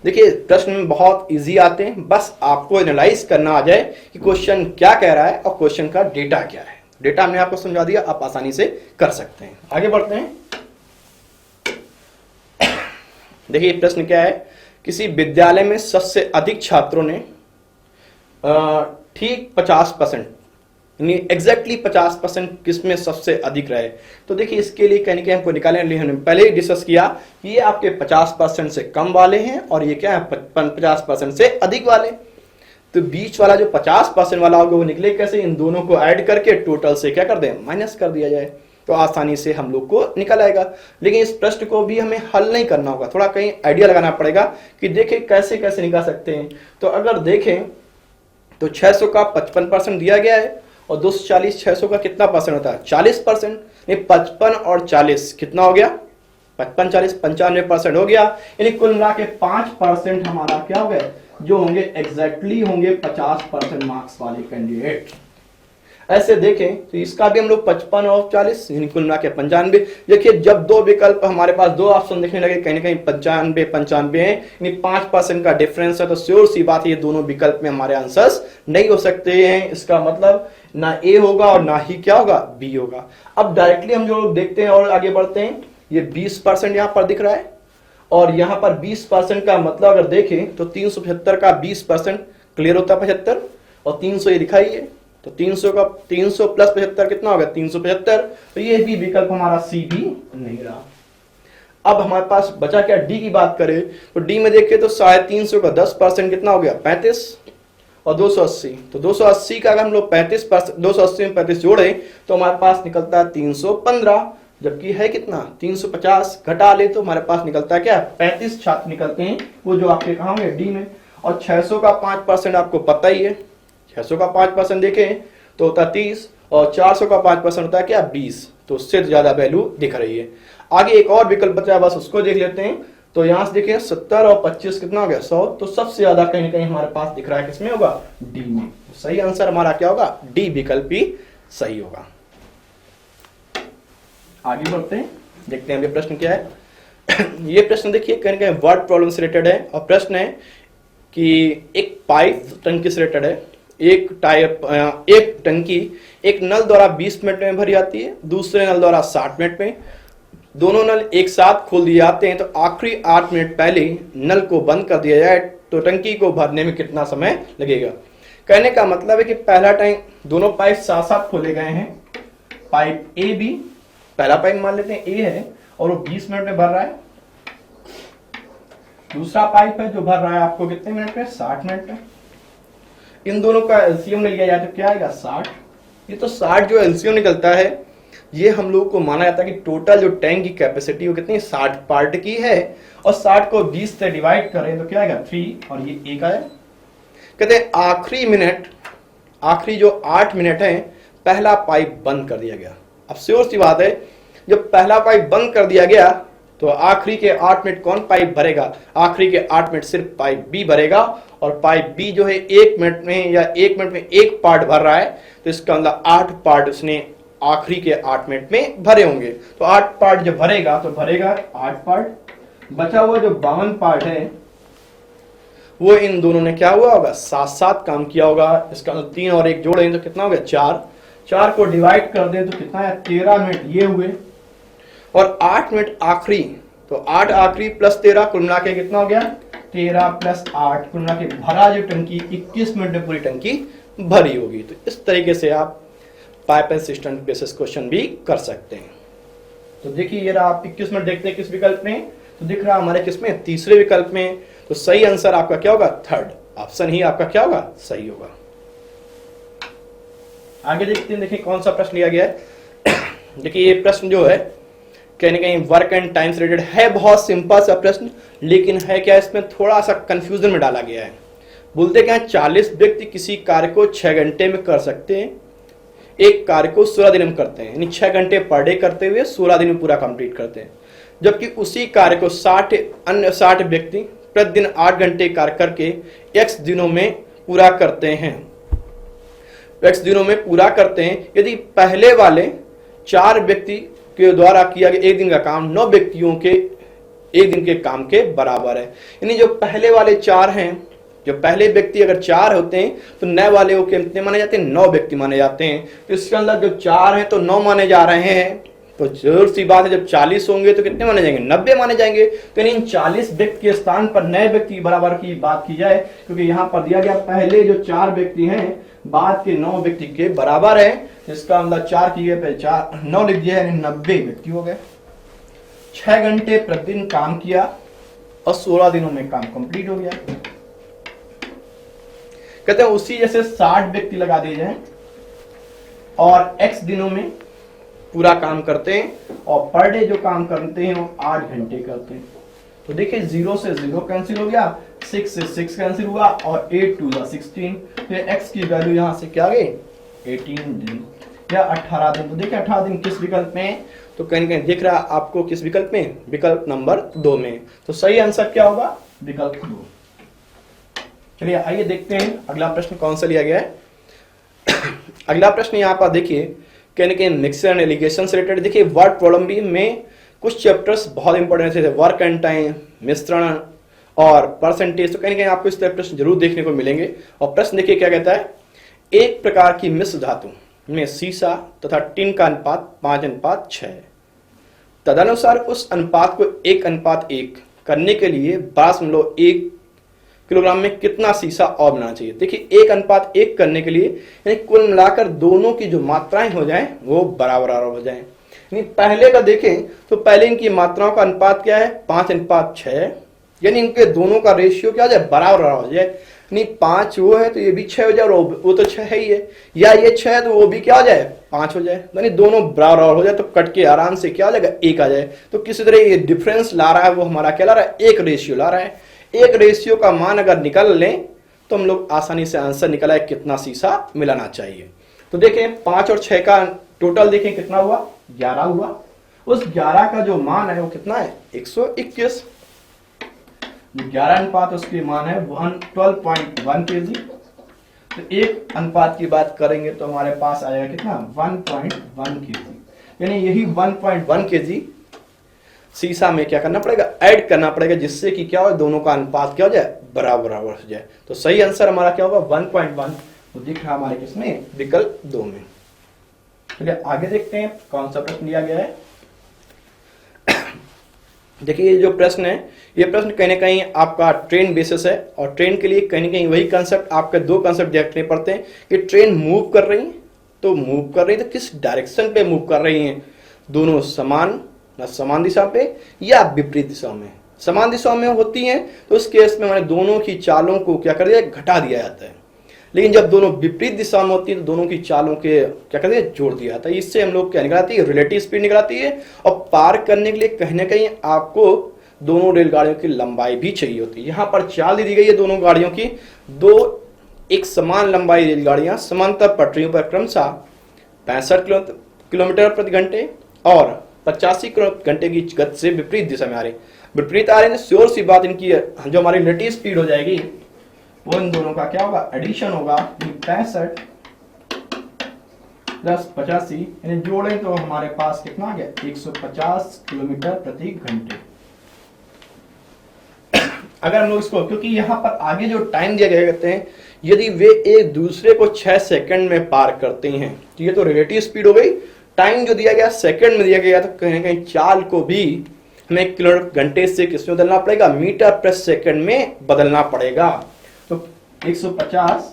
देखिए प्रश्न में बहुत इजी आते हैं, बस आपको एनालाइज करना आ जाए कि क्वेश्चन क्या कह रहा है और क्वेश्चन का डेटा क्या है। डेटा हमने आपको समझा दिया, आप आसानी से कर सकते हैं। आगे बढ़ते हैं। देखिए प्रश्न क्या है, किसी विद्यालय में सबसे अधिक छात्रों ने ठीक 50% यानी एग्जैक्टली 50% किसमें सबसे अधिक रहे। तो देखिए इसके लिए कहीं ना कहीं हमको निकालने लिए हमने पहले ही डिस्कस किया कि ये आपके 50% से कम वाले हैं और ये क्या है 50% से अधिक वाले। तो बीच वाला जो 50% वाला होगा वो निकले कैसे, इन दोनों को ऐड करके टोटल से क्या कर दें माइनस कर दिया जाए तो आसानी से हम लोग को निकल आएगा। लेकिन इस प्रश्न को भी हमें हल नहीं करना होगा, थोड़ा कहीं आइडिया लगाना पड़ेगा कि देखें कैसे कैसे निकाल सकते हैं। तो अगर देखें तो 600 का 55% दिया गया है और 240 600 का कितना परसेंट होता है 40%। 55 और 40 कितना हो गया 55 40 95% हो गया। यानी कुल मिला के 5% हमारा क्या हो गया जो होंगे एग्जैक्टली होंगे 50% मार्क्स वाले कैंडिडेट। ऐसे देखें तो इसका भी हम लोग 55 और 40 यानी कुल मिला के 95। देखिए जब दो विकल्प हमारे पास दो ऑप्शन दिखने लगे कहीं ना कहीं 95 है, यानी 5% का डिफरेंस है। तो श्योर सी बात है ये दोनों विकल्प में हमारे आंसर्स नहीं हो सकते हैं। इसका मतलब ना ए होगा और ना ही क्या होगा बी होगा। अब डायरेक्टली हम जो लोग देखते हैं और आगे बढ़ते हैं, ये 20% यहाँ पर दिख रहा है और यहाँ पर 20% का मतलब अगर देखें तो 375 का 20% क्लियर होता है 75 और 300 ये दिखाई है। तो 300 का 300 प्लस 75 कितना होगा 375। तो ये भी विकल्प हमारा सी भी नहीं रहा। अब हमारे पास बचा क्या, डी की बात करें तो डी में देखें तो 350 का 10% कितना हो गया 35 और 280। तो 280 का अगर हम लोग 35% 280 में 35 जोड़े तो हमारे पास निकलता है 315, जबकि है कितना 350 घटा ले तो हमारे पास निकलता है क्या 35 छात्र निकलते हैं, वो जो आपके कहा होंगे डी में। और 600 का 5% आपको पता ही है, 600 का 5% देखें तो होता है 30 और 400 का 5% होता है क्या 20। तो उससे ज्यादा वैल्यू दिख रही है। आगे एक और विकल्प बचा है, बस उसको देख लेते हैं। तो यहां से देखें 70 और 25 कितना हो गया 100। तो सबसे ज्यादा कहीं ना कहीं हमारे पास दिख रहा है किसमें होगा डी में। सही आंसर हमारा क्या होगा डी विकल्प ही सही होगा। आगे बढ़ते हैं, देखते हैं ये प्रश्न क्या है। ये प्रश्न देखिए कहीं ना कहीं वर्ड प्रॉब्लम से रिलेटेड है और प्रश्न है कि एक पाइप टंकी से रिलेटेड है। एक टंकी एक नल द्वारा 20 मिनट में भरी जाती है, दूसरे नल द्वारा 60 मिनट में। दोनों नल एक साथ खोल दिए जाते हैं तो आखिरी 8 मिनट पहले नल को बंद कर दिया जाए तो टंकी को भरने में कितना समय लगेगा। कहने का मतलब है कि पहला टाइम दोनों पाइप साथ साथ खोले गए हैं, पाइप ए बी, पहला पाइप मान लेते हैं ए है और वो 20 मिनट में भर रहा है, दूसरा पाइप है जो भर रहा है आपको कितने मिनट में, 60 मिनट में। इन दोनों का एलसीएम लिया जाए तो क्या आएगा, 60। ये तो 60 जो एलसीएम निकलता है ये हम लोग को माना जाता है कि टोटल जो टैंक की कैपेसिटी वो कितनी 60 पार्ट की है, और 60 को 20 से डिवाइड करें तो क्या आएगा 3 और ये 1 आया। कहते हैं आखिरी मिनट, आखिरी जो 8 मिनट है पहला पाइप बंद कर दिया गया। अब श्योर सी बात है जब पहला पाइप बंद कर दिया गया तो आखिरी के 8 मिनट कौन पाइप भरेगा, आखिरी के 8 मिनट सिर्फ पाइप बी भरेगा, और पाइप बी जो है 1 मिनट में या 1 मिनट में 1 पार्ट भर रहा है, तो इसका मतलब 8 पार्ट उसने आखिरी के 8 मिनट में भरे होंगे। तो 8 पार्ट जब भरेगा तो भरेगा 8 पार्ट, बचा हुआ जो 52 पार्ट है वो इन दोनों ने क्या हुआ होगा, साथ साथ काम किया होगा। इसका मतलब 3 और 1 जोड़ें तो कितना हो गया, 4, 4 को डिवाइड कर दें तो कितना है, 13 मिनट ये हुए, और 8 मिनट आखिरी, तो 8 आखिरी प्लस 13 कुल मिला के कितना हो गया, 13 प्लस 8 कुल मिला के भरा जो टंकी 21 मिनट में पूरी टंकी भरी होगी। तो इस तरीके से आप pipe and system basis question भी कर सकते हैं। तो देखिए ये रहा, आप 21 मिनट देखते हैं किस विकल्प में, तो दिख रहा हमारे किस में, तीसरे विकल्प में। तो सही आंसर आपका क्या होगा, थर्ड ऑप्शन ही आपका क्या होगा, सही होगा। आगे देखते हैं, देखिए कौन सा प्रश्न लिया गया है। देखिए ये प्रश्न जो है कहीं ना कहीं वर्क एंड टाइम से रिलेटेड है, बहुत सिंपल सा प्रश्न, लेकिन है क्या इसमें थोड़ा सा कंफ्यूजन में डाला गया है। बोलते क्या 40 व्यक्ति किसी कार्य को 6 घंटे में कर सकते हैं, एक कार्य को 16 दिन में करते हैं, यानी 6 घंटे पर डे करते हुए 16 दिन में पूरा कंप्लीट करते हैं। जबकि उसी कार्य को 60 व्यक्ति प्रतिदिन 8 घंटे कार्य करके x दिनों में पूरा करते हैं, x दिनों में पूरा करते हैं। यदि पहले वाले 4 व्यक्ति के द्वारा किया गया एक दिन का काम 9 व्यक्तियों के एक दिन के काम के बराबर है, यानी जो पहले वाले 4 हैं, जो पहले व्यक्ति अगर 4 होते हैं तो नए वाले वो कितने माने जाते हैं, 9 व्यक्ति माने जाते हैं। तो इसके अंदर जो 4 हैं तो 9 माने जा रहे हैं, तो जरूर सी बात है जब 40 होंगे तो कितने माने जाएंगे, 90 माने जाएंगे। तो इन 40 व्यक्ति के स्थान पर नए व्यक्ति बराबर की बात की जाए, क्योंकि यहाँ पर दिया गया पहले जो 4 व्यक्ति हैं बाद के 9 व्यक्ति के बराबर है, इसका मतलब 4 की जगह पे 4 9 लिख दिया, यानी 90 व्यक्ति हो गए। 6 घंटे प्रतिदिन काम किया और 16 दिनों में काम कंप्लीट हो गया। कहते हैं उसी जैसे 60 व्यक्ति लगा दिए जाए और x दिनों में पूरा काम करते हैं, और पर डे जो काम करते हैं वो 8 घंटे करते हैं। तो देखिए 0 से 0 कैंसिल हो गया, 6 से 6 कैंसिल हुआ, और 8 2 16, फिर x की वैल्यू यहां से क्या आ गई, 18 दिन या 18 दिन। तो देखिए 18 दिन किस विकल्प में है, तो कहीं कहीं दिख रहा है आपको किस विकल्प में, विकल्प नंबर 2 में। तो सही आंसर क्या होगा, विकल्प 2। चलिए आइए देखते हैं अगला प्रश्न कौन सा लिया गया है। अगला प्रश्न यहाँ पर देखिए कहने के मिक्सर एंड एलिगेशन से रिलेटेड। देखिए वर्ड प्रॉब्लम भी में कुछ चैप्टर्स बहुत इंपॉर्टेंट थे, वर्क एंड टाइम, मिश्रण और परसेंटेज। तो कहीं कहीं आपको इस तरह प्रश्न जरूर देखने को मिलेंगे। और प्रश्न देखिए क्या कहता है, एक प्रकार की मिश्र धातु में सीसा तथा टिन का अनुपात 5:6 है। तदनुसार उस अनुपात को 1:1 करने के लिए 12.1 किलोग्राम में कितना सीसा और बनाना चाहिए। देखिए 1:1 करने के लिए यानी कुल मिलाकर दोनों की जो मात्राएं हो जाएं वो बराबर हो जाएं। यानी पहले का देखें तो पहले इनकी मात्राओं का अनुपात क्या है, 5:6, यानी इनके दोनों का रेशियो क्या हो जाए, बराबर हो जाए। यानी 5 वो है तो ये भी 6 हो जाए, और वो तो 6 है ही है, या ये 6 है तो वो भी क्या हो जाए, 5 हो जाए। यानी दोनों बराबर हो जाए तो कट के आराम से क्या हो जाएगा, 1 आ जाए। तो किसी तरह ये डिफरेंस ला रहा है वो हमारा क्या ला रहा है, एक रेशियो ला रहा है। एक रेशियो का मान अगर निकल लें तो हम लोग आसानी से आंसर निकला है कितना सीसा मिलाना चाहिए। तो देखें 5 और 6 का टोटल देखें कितना हुआ, 11 हुआ। उस 11 का जो मान है वो कितना है, 121। 11 अनुपात उसके मान है 12.1 kg। तो एक अनुपात की बात करेंगे तो हमारे पास आएगा कितना, 1.1 kg। यानी यही 1.1 kg सीसा में क्या करना पड़ेगा, ऐड करना पड़ेगा, जिससे कि क्या हो, दोनों का अनुपात क्या हो जाए, बराबर हो जाए। तो सही आंसर हमारा क्या होगा, 1.1। तो दिख रहा हमारे किसमें, विकल्प 2 में। चलिए आगे देखते हैं कौन सा प्रश्न लिया गया है। देखिए ये जो प्रश्न है, ये प्रश्न कहीं ना कहीं आपका ट्रेन बेसिस है, और ट्रेन के लिए कहीं ना कहीं वही कंसेप्ट, आपके दो कंसेप्ट देखने पड़ते हैं कि ट्रेन मूव कर रही है, तो मूव कर रही है तो किस डायरेक्शन पे मूव कर रही हैं, दोनों समान दिशा पे या विपरीत दिशा में। समान दिशा में होती हैं तो उस केस में मैंने दोनों की चालों को क्या कर दिया, घटा दिया जाता है। लेकिन जब दोनों विपरीत दिशा में होती है तो दोनों की चालों के क्या करते हैं, जोड़ दिया जाता है। इससे हम लोग क्या निकलाती है, रिलेटिव स्पीड निकलाती है। और पार करने के लिए कहीं ना कहीं आपको दोनों रेलगाड़ियों की लंबाई भी चाहिए होती है। यहाँ पर चाल दी गई है दोनों गाड़ियों की, दो एक समान लंबाई रेलगाड़ियां समांतर पटरियों पर क्रमशः 65 किलोमीटर प्रति घंटे और 85 घंटे की गति से विपरीत दिशा में आ रही, विपरीत आ रहे हैं। श्योर सी बात, इनकी जो हमारी रिलेटिव स्पीड हो जाएगी वो इन दोनों का क्या होगा, एडिशन होगा। 65 प्लस 85 इन्हें जोड़ें तो हमारे पास कितना आ गया, 150 किलोमीटर प्रति घंटे। अगर हम लोग इसको, क्योंकि यहाँ पर आगे जो टाइम दिया गया कहते हैं, यदि वे एक दूसरे को 6 सेकंड में पार करते हैं तो ये तो रिलेटिव स्पीड हो गई। टाइम जो दिया गया सेकंड में दिया गया, तो कहीं ना कहीं चाल को भी हमें किलोमीटर घंटे से किसमें बदलना पड़ेगा, मीटर प्रति सेकंड में बदलना पड़ेगा। तो 150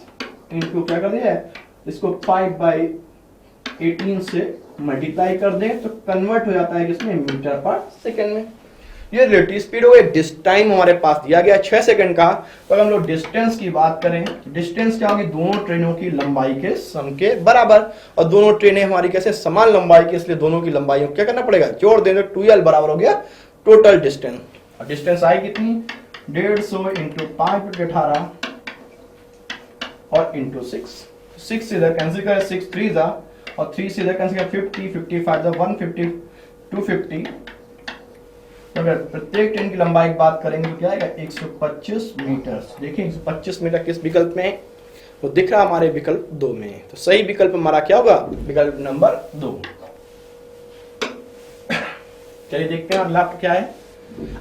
इनटू क्या कर दिया है, इसको 5/18 से मल्टीप्लाई कर दें तो कन्वर्ट हो जाता है किसमें, मीटर पर सेकंड में। ये रिलेटिव स्पीड हो गई। टाइम हमारे पास दिया गया 6 सेकंड का। तो अगर हम लोग डिस्टेंस की बात करें, डिस्टेंस क्या होगी, दोनों ट्रेनों की लंबाई के सम के बराबर। और दोनों ट्रेनें हमारी कैसे, समान लंबाई की, इसलिए दोनों की लंबाई क्या करना पड़ेगा, जोड़ देंगे। 2l बराबर हो गया टोटल डिस्टेंस। और डिस्टेंस आई कितनी, 150 इंटू 5/18 और इंटू 6 से इधर कैंसिल करें, 6 3 जा और 3 से इधर कैंसिल करें, 50 55 जा 150 250। अगर प्रत्येक ट्रेन की लंबाई की बात करेंगे तो क्या आएगा, 125 मीटर। देखिए 125 मीटर किस विकल्प में है, वो दिख रहा हमारे विकल्प 2 में। तो सही विकल्प हमारा क्या होगा, विकल्प नंबर 2। चलिए देखते हैं अगला क्या है।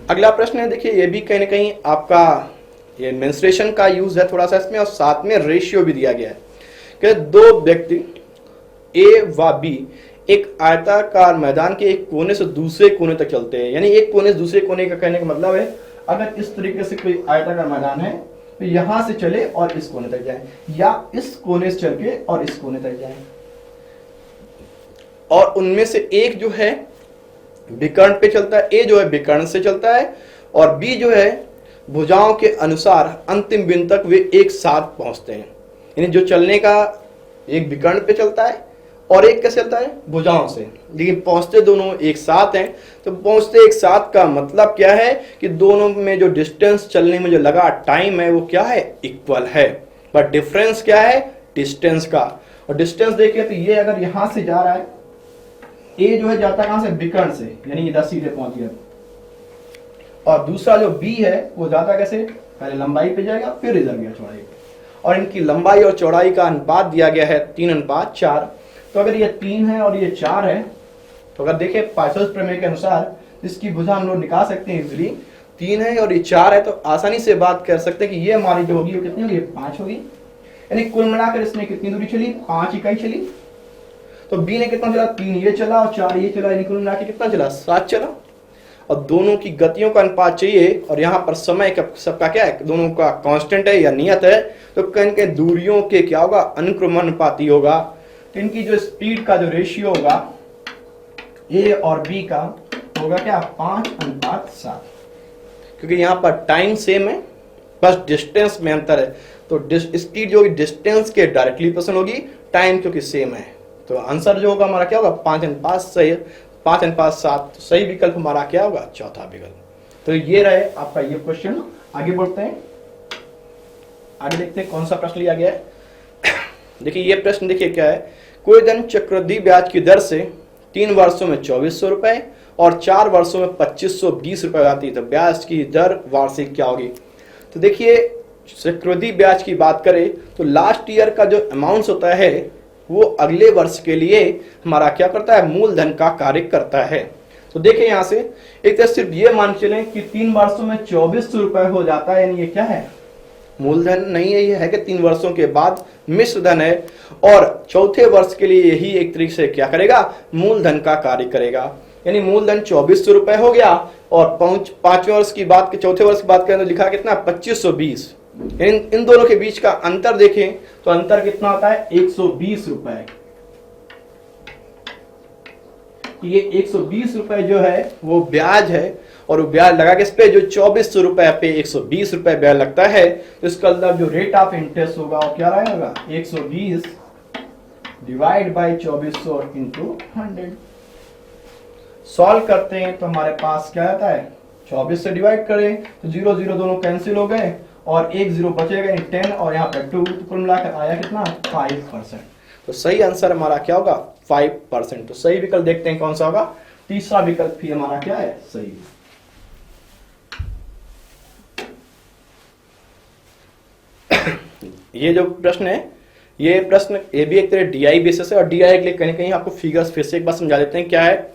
अगला प्रश्न है, देखिए ये भी कहीं ना कहीं आपका ये मेंस्ट्रुएशन का यूज है थोड़ा सा इसमें, और साथ में रेशियो भी दिया गया है कि दो व्यक्ति ए व बी एक आयताकार मैदान के एक कोने से दूसरे कोने तक चलते हैं। यानी एक कोने से दूसरे कोने का कहने का मतलब है, अगर इस तरीके से कोई आयताकार मैदान है तो यहां से चले और इस कोने तक जाए, या इस कोने से चल के और इस कोने तक जाए। और उनमें से एक जो है विकर्ण पे चलता है, ए जो है विकर्ण से चलता है, और बी जो है भुजाओं के अनुसार अंतिम बिंदु तक वे एक साथ पहुंचते हैं। यानी जो चलने का एक विकर्ण पे चलता है और एक कैसे चलता है, भुजाओं से, लेकिन पहुंचते दोनों एक साथ हैं। तो पहुंचते एक साथ का मतलब क्या है कि दोनों में जो डिस्टेंस चलने में जो लगा टाइम है वो क्या है, इक्वल है। बट डिफरेंस क्या है, डिस्टेंस का। और डिस्टेंस देखिए तो ये अगर यहां से जा रहा है, ए जो है जाता कहां से, विकर्ण से, यानी इधर सीधे पहुंच गया। और दूसरा जो बी है वो जाता कैसे, पहले लंबाई पे जाएगा फिर इधर गया चौड़ाई पे। और इनकी लंबाई और चौड़ाई का अनुपात दिया गया है 3:4। तो अगर ये 3 है और ये 4 है, तो अगर देखें पाइथागोरस प्रमेय के अनुसार इसकी भुजा हम लोग निकाल सकते हैं इजीली। 3 है और ये 4 है, तो आसानी से बात कर सकते हैं कि ये हमारी जो होगी वो कितनी होगी, 5 होगी। यानी कुल मिलाकर इसने कितनी दूरी चली, 5 इकाई चली। तो बी ने कितना चला, 3 ये चला और 4 ये चला, यानी कुल मिलाकर कितना चला, 7 चला। और दोनों की गतियों का अनुपात चाहिए, और यहाँ पर समय का सबका क्या है, दोनों का कांस्टेंट है या नियत है। तो कहीं कहीं दूरियों के क्या होगा, अनुक्रमानुपाती होगा। तो इनकी जो स्पीड का जो रेशियो होगा ए और बी का होगा क्या, 5:7, क्योंकि यहाँ पर टाइम सेम है, बस डिस्टेंस में अंतर है। तो स्पीड जो होगी डिस्टेंस के डायरेक्टली पर्सन होगी, टाइम क्योंकि सेम है। तो आंसर जो होगा हमारा क्या होगा, 5:5 सही, 5:7। तो सही विकल्प हमारा क्या होगा, चौथा विकल्प। तो ये रहे आपका ये क्वेश्चन। आगे बढ़ते हैं, आगे देखते हैं कौन सा प्रश्न लिया गया है। देखिए ये प्रश्न देखिए क्या है, कोई धन चक्रवृद्धि ब्याज की दर से 3 वर्षों में 2400 रुपए और 4 वर्षों में 2520 रुपए आती है, तो ब्याज की दर वार्षिक क्या होगी। तो देखिए चक्रवृद्धि ब्याज की बात करें तो लास्ट ईयर का जो अमाउंट होता है वो अगले वर्ष के लिए हमारा क्या करता है, मूलधन का कार्य करता है। तो देखिए यहाँ से एक तरह सिर्फ ये मान चलें कि 3 वर्षों में 2400 रुपए हो जाता है, यानी ये क्या है, मूलधन नहीं है। ये है कि 3 वर्षों के बाद मिश्र धन है, और चौथे वर्ष के लिए यही एक तरीके से क्या करेगा, मूलधन का कार्य करेगा। यानी मूलधन 2400 रुपए हो गया, और पांचवें वर्ष की बात, चौथे वर्ष की बात करें तो लिखा कितना 2520। इन दोनों के बीच का अंतर देखें तो अंतर कितना होता है 120 रुपए। ये 120 रुपए जो है वो ब्याज है, और वो ब्याज लगा किस पे, जो 2400 रुपए पे 120 रुपए ब्याज लगता है, तो इसका मतलब जो रेट ऑफ इंटरेस्ट होगा वो क्या रहेगा 120 डिवाइड बाई 2400 इंटू 100। सॉल्व करते हैं तो हमारे पास क्या आता है 24 से डिवाइड करें तो 0 0 दोनों कैंसिल हो गए, और 1 0 बचेगा 10, और यहाँ पे 2, तो कुल मिलाकर आया कितना 5%। तो सही आंसर हमारा क्या होगा 5%। तो सही विकल्प देखते हैं कौन सा होगा, तीसरा विकल्प भी हमारा क्या है सही। ये जो प्रश्न है, ये भी एक तरह डीआई बेसिस है, और डीआई के लिए कहीं कहीं आपको फिगर्स फिर से एक बार समझा देते हैं क्या है।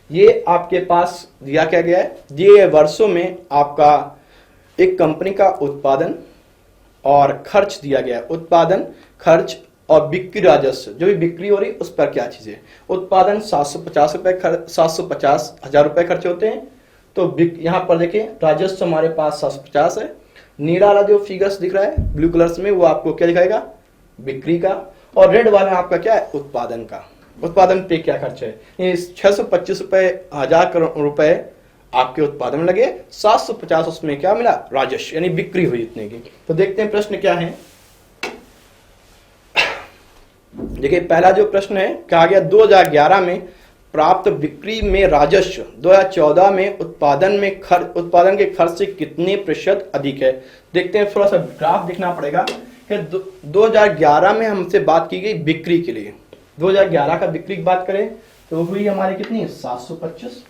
ये आपके पास दिया क्या गया है, ये वर्षों में आपका एक कंपनी का उत्पादन और खर्च दिया गया है। उत्पादन, खर्च और बिक्री राजस्व, जो भी बिक्री हो रही उस पर क्या चीज है। उत्पादन 750 रुपए 750,000 रुपए खर्च होते हैं, तो यहां पर देखिए राजस्व हमारे पास 750 है। नीला वाला जो फिगर्स दिख रहा है ब्लू कलर्स में, वो आपको क्या दिखाएगा बिक्री का, और रेड वाला आपका क्या है उत्पादन का। उत्पादन पे क्या खर्च है, ये 625 रुपए 1000 करोड़ रुपए आपके उत्पादन में लगे, 750 उसमें क्या मिला राजस्व, यानी बिक्री हुई इतने की। तो देखते हैं प्रश्न क्या है। देखिए पहला जो प्रश्न है क्या आ गया, 2011 में प्राप्त बिक्री में राजस्व 2014 में उत्पादन के खर्च से कितने प्रतिशत अधिक है। देखते हैं, थोड़ा सा ग्राफ देखना पड़ेगा कि 2011 में हमसे बात की गई बिक्री के लिए। 2011 का बिक्री की बात करें तो हुई हमारी कितनी 725,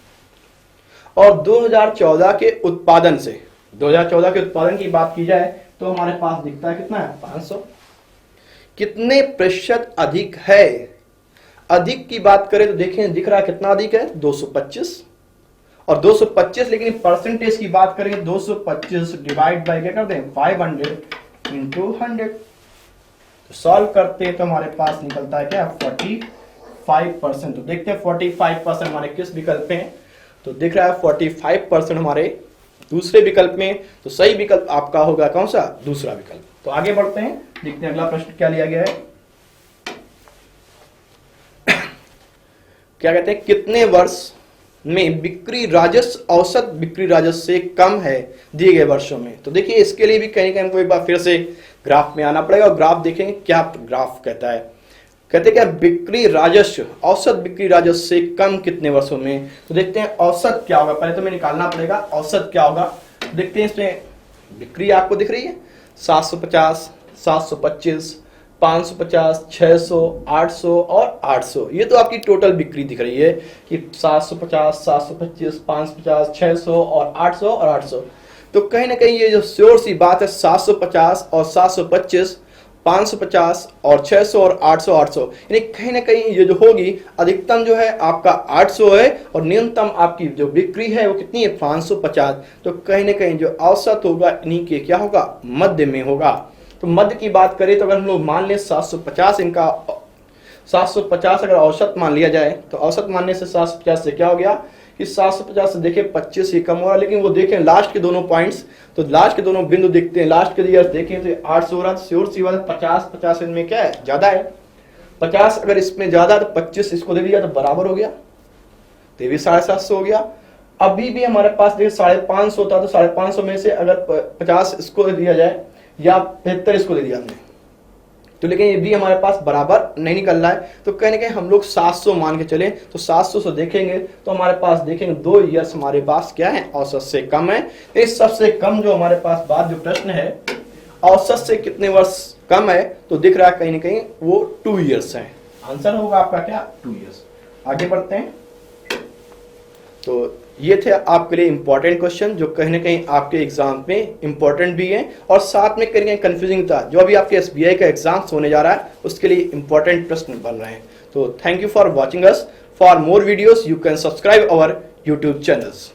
और 2014 के उत्पादन से, 2014 के उत्पादन की बात की जाए तो हमारे पास दिखता है कितना है 500। कितने प्रतिशत अधिक है, अधिक की बात करें तो देखें दिख रहा है कितना अधिक है 225, और 225 लेकिन परसेंटेज की बात करें 225 डिवाइड बाय क्या कर दें 500 इंटू 100। तो सॉल्व करते हैं तो हमारे पास निकलता है क्या 45%। तो देखते हैं 45% हमारे किस विकल्प में, तो दिख रहा है 45% हमारे दूसरे विकल्प में। तो सही विकल्प आपका होगा कौन सा, दूसरा विकल्प। तो आगे बढ़ते हैं, देखते हैं अगला प्रश्न क्या लिया गया है। क्या कहते हैं, कितने वर्ष में बिक्री राजस्व औसत बिक्री राजस्व से कम है दिए गए वर्षों में। तो देखिए इसके लिए भी कहीं हमको एक बार फिर से ग्राफ में आना पड़ेगा, और ग्राफ देखेंगे क्या ग्राफ कहता है। कहते क्या बिक्री राजस्व, औसत बिक्री राजस्व से कम कितने वर्षों में। तो देखते हैं औसत क्या होगा, पहले तो हमें निकालना पड़ेगा औसत क्या होगा। देखते हैं इसमें बिक्री आपको दिख रही है 750, 725, 550, 600, 800 और 800। ये तो आपकी टोटल बिक्री दिख रही है कि 750, 725, 550, 600 और 800 और 800। तो कहीं ना कहीं ये जो श्योर सी बात है 750 और 725, 550 और 600 और 800 800, यानी कहीं ना कहीं ये जो होगी अधिकतम जो है आपका 800 है, और न्यूनतम आपकी जो बिक्री है वो कितनी है 550। तो कहीं ना कहीं जो औसत होगा इन्हीं के क्या होगा मध्य में होगा। तो मध्य की बात करें तो अगर हम लोग मान लें 750, इनका 750 अगर औसत मान लिया जाए, तो औसत मानने से 750 से क्या हो गया कि 750 से देखें 25 ही कम हो रहा है, लेकिन वो देखें लास्ट के दोनों पॉइंट्स, तो लास्ट के दोनों बिंदु देखते हैं, लास्ट के दिया देखें तो 800 हो रहा है। श्योर सी बात 50 इनमें क्या है ज्यादा है, 50 अगर इसमें ज्यादा तो 25 इसको दे दिया तो बराबर हो गया, तो ये भी 750 हो गया। अभी भी हमारे पास देखिए 550 होता, तो 550 में से अगर 50 इसको दे दिया जाए या 75 इसको दे दिया हमने, तो लेकिन ये भी हमारे पास बराबर नहीं निकल रहा है। तो कहीं ना कहीं हम लोग 700 मान के चले, तो 700 से देखेंगे तो हमारे पास देखेंगे 2 ईयर्स हमारे पास क्या है औसत से कम है। इस सबसे कम जो हमारे पास बात जो प्रश्न है औसत से कितने वर्ष कम है, तो दिख रहा है कहीं ना कहीं वो 2 ईयर्स है। आंसर होगा आपका क्या 2 ईयर्स। आगे बढ़ते हैं, तो ये थे आपके लिए इंपॉर्टेंट क्वेश्चन जो कहीं ना कहीं आपके एग्जाम में इंपॉर्टेंट भी हैं, और साथ में कहीं कंफ्यूजिंग था जो अभी आपके एसबीआई का एग्जाम होने जा रहा है उसके लिए इंपॉर्टेंट प्रश्न बन रहे हैं। तो thank you for watching us. For more videos you can subscribe our YouTube channels.